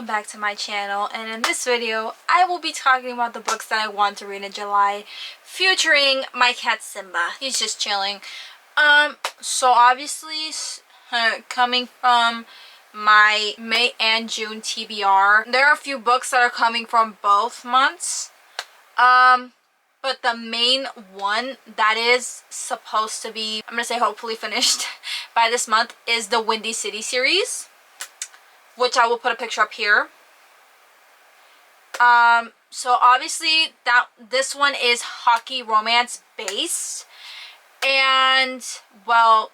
welcome back to my channel, and in this video I will be talking about the books that I want to read in July featuring my cat Simba. He's just chilling. So obviously coming from my May and June TBR, there are a few books that are coming from both months, but the main one that is supposed to be, I'm gonna say hopefully finished by this month, is the Windy City series, which I will put a picture up here. So obviously this one is hockey romance based, and well,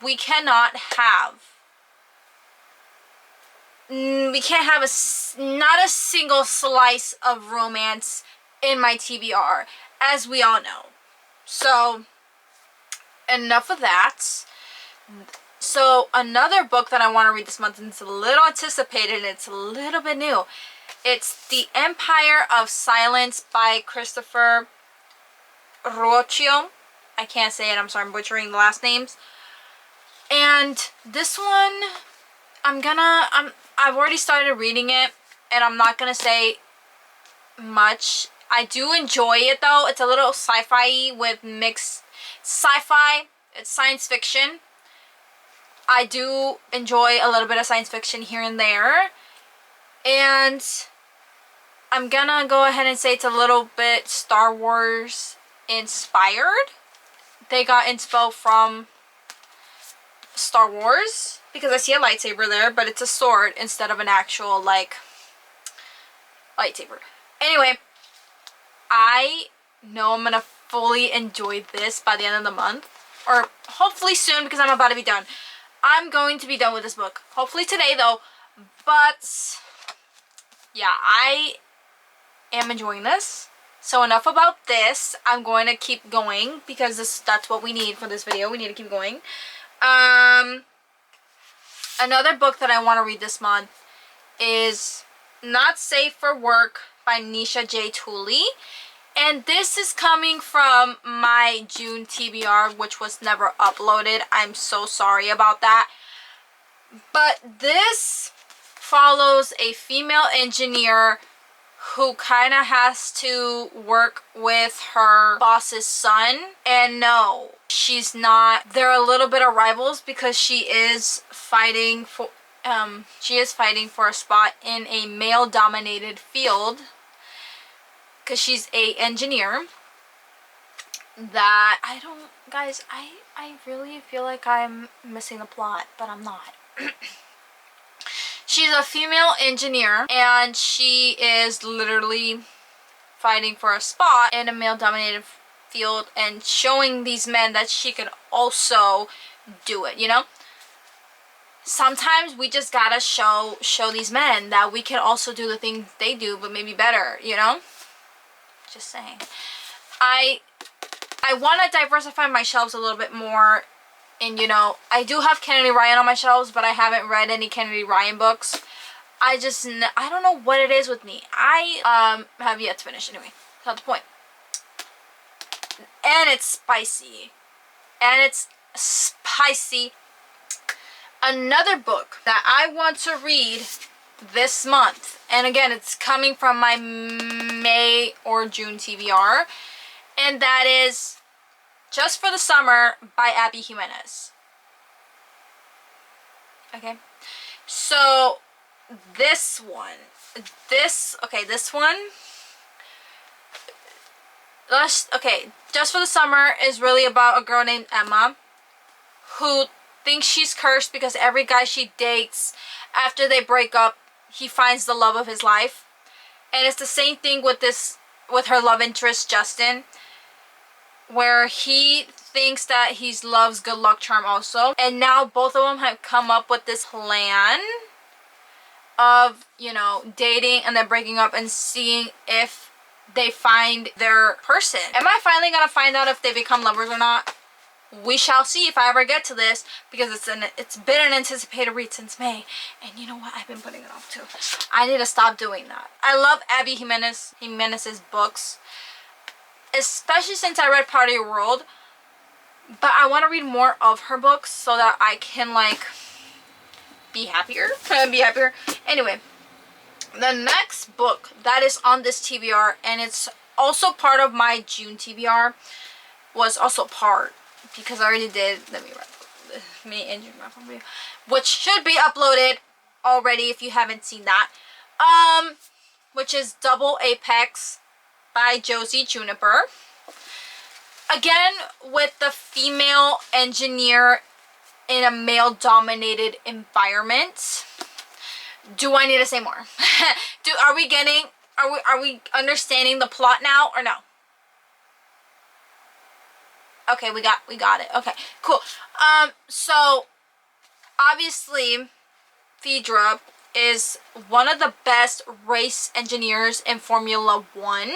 we can't have not a single slice of romance in my TBR, as we all know. So enough of that. So another book that I want to read this month, and it's a little anticipated and it's a little bit new. It's The Empire of Silence by Christopher Ruocchio. I can't say it, I'm sorry, I'm butchering the last names. And this one, I've already started reading it, and I'm not gonna say much. I do enjoy it though. It's a little sci-fi with mixed sci-fi. It's science fiction. I do enjoy a little bit of science fiction here and there, and I'm gonna go ahead and say it's a little bit Star Wars inspired. They got inspo from Star Wars because I see a lightsaber there, but it's a sword instead of an actual like lightsaber. Anyway, I know I'm gonna fully enjoy this by the end of the month, or hopefully soon, because I'm about to be done. I'm going to be done with this book. Hopefully today though. But yeah, I am enjoying this. So enough about this. I'm going to keep going because that's what we need for this video. We need to keep going. Another book that I want to read this month is Not Safe for Work by Nisha J. Tooley. And this is coming from my June TBR, which was never uploaded. I'm so sorry about that. But this follows a female engineer who kind of has to work with her boss's son. And no, she's not. They're a little bit of rivals because she is fighting for a spot in a male-dominated field, because she's a engineer. That I really feel like I'm missing the plot, but I'm not. She's a female engineer, and she is literally fighting for a spot in a male-dominated field and showing these men that she can also do it, you know? Sometimes we just gotta show these men that we can also do the things they do, but maybe better, you know? Just saying. I want to diversify my shelves a little bit more. And, you know, I do have Kennedy Ryan on my shelves, but I haven't read any Kennedy Ryan books. I don't know what it is with me. I have yet to finish. Anyway, that's not the point. And it's spicy. Another book that I want to read this month, and again, it's coming from my May or June TBR, and that is Just for the Summer by Abby Jimenez. Okay, so this one, Just for the Summer is really about a girl named Emma who thinks she's cursed because every guy she dates, after they break up, he finds the love of his life. And it's the same thing with her love interest Justin, where he thinks that he's love's good luck charm also. And now both of them have come up with this plan of, you know, dating and then breaking up and seeing if they find their person. Am I finally gonna find out if they become lovers or not? We shall see if I ever get to this, because it's been an anticipated read since May, and you know what, I've been putting it off too. I need to stop doing that. I love Abby Jimenez's books, especially since I read Part of Your World, but I want to read more of her books so that I can like be happier. Anyway, The next book that is on this TBR, and it's also part of my June TBR, was also part, because I already did, let me write, which should be uploaded already if you haven't seen that, which is Double Apex by Josie Juniper. Again, with the female engineer in a male-dominated environment. Do I need to say more? Are we understanding the plot now or no? Okay, we got it. Okay, cool. So obviously Phaedra is one of the best race engineers in Formula 1.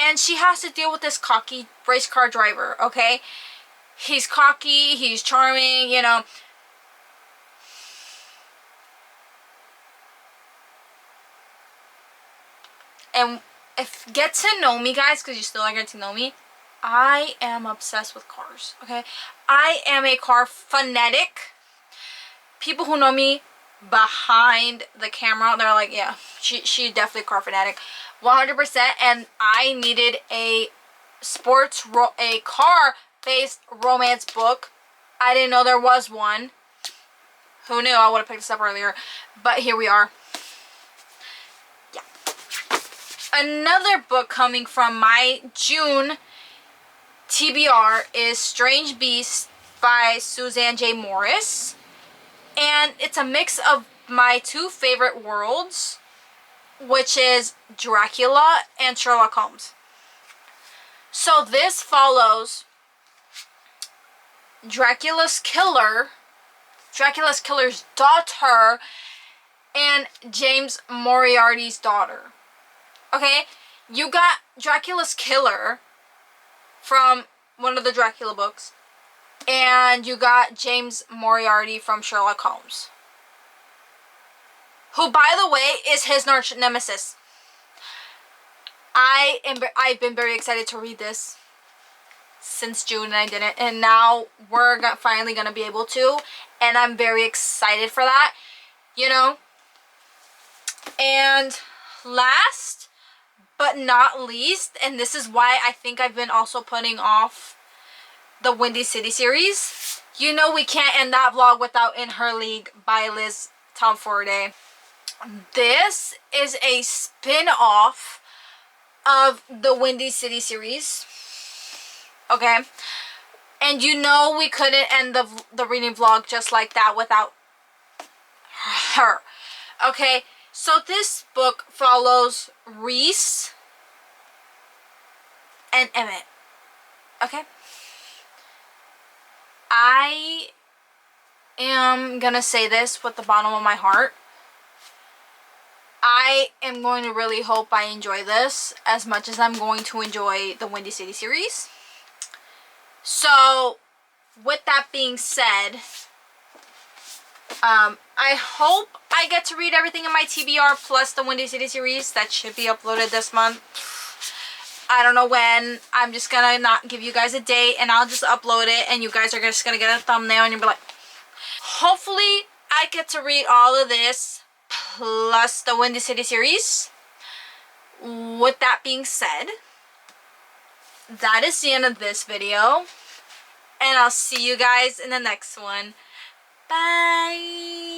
And she has to deal with this cocky race car driver, okay? He's cocky, he's charming, you know. And if get to know me, guys, because you still are getting to know me, I am obsessed with cars, okay? I am a car fanatic. People who know me behind the camera, they're like, yeah, she definitely a car fanatic. 100%. And I needed a car-based romance book. I didn't know there was one. Who knew? I would have picked this up earlier. But here we are. Yeah. Another book coming from my June TBR is Strange Beasts by Suzanne J. Morris. And it's a mix of my two favorite worlds, which is Dracula and Sherlock Holmes. So this follows Dracula's killer's daughter and James Moriarty's daughter. Okay? You got Dracula's killer from one of the Dracula books, and you got James Moriarty from Sherlock Holmes, who, by the way, is his arch nemesis. I've been very excited to read this since June, and I didn't, and now we're finally gonna be able to, and I'm very excited for that, you know. And last but not least, and this is why I think I've been also putting off the Windy City series, you know we can't end that vlog without In Her League by Liz Tomforday. This is a spin-off of the Windy City series, okay? And you know we couldn't end the reading vlog just like that without her, okay? So this book follows Reese and Emmett, okay? I am gonna say this with the bottom of my heart. I am going to really hope I enjoy this as much as I'm going to enjoy the Windy City series. So, with that being said, I hope I get to read everything in my TBR plus the Windy City series. That should be uploaded this month. I don't know when. I'm just gonna not give you guys a date, and I'll just upload it, and you guys are just gonna get a thumbnail, and you'll be like, hopefully I get to read all of this plus the Windy City series. With that being said, that is the end of this video, and I'll see you guys in the next one. Bye.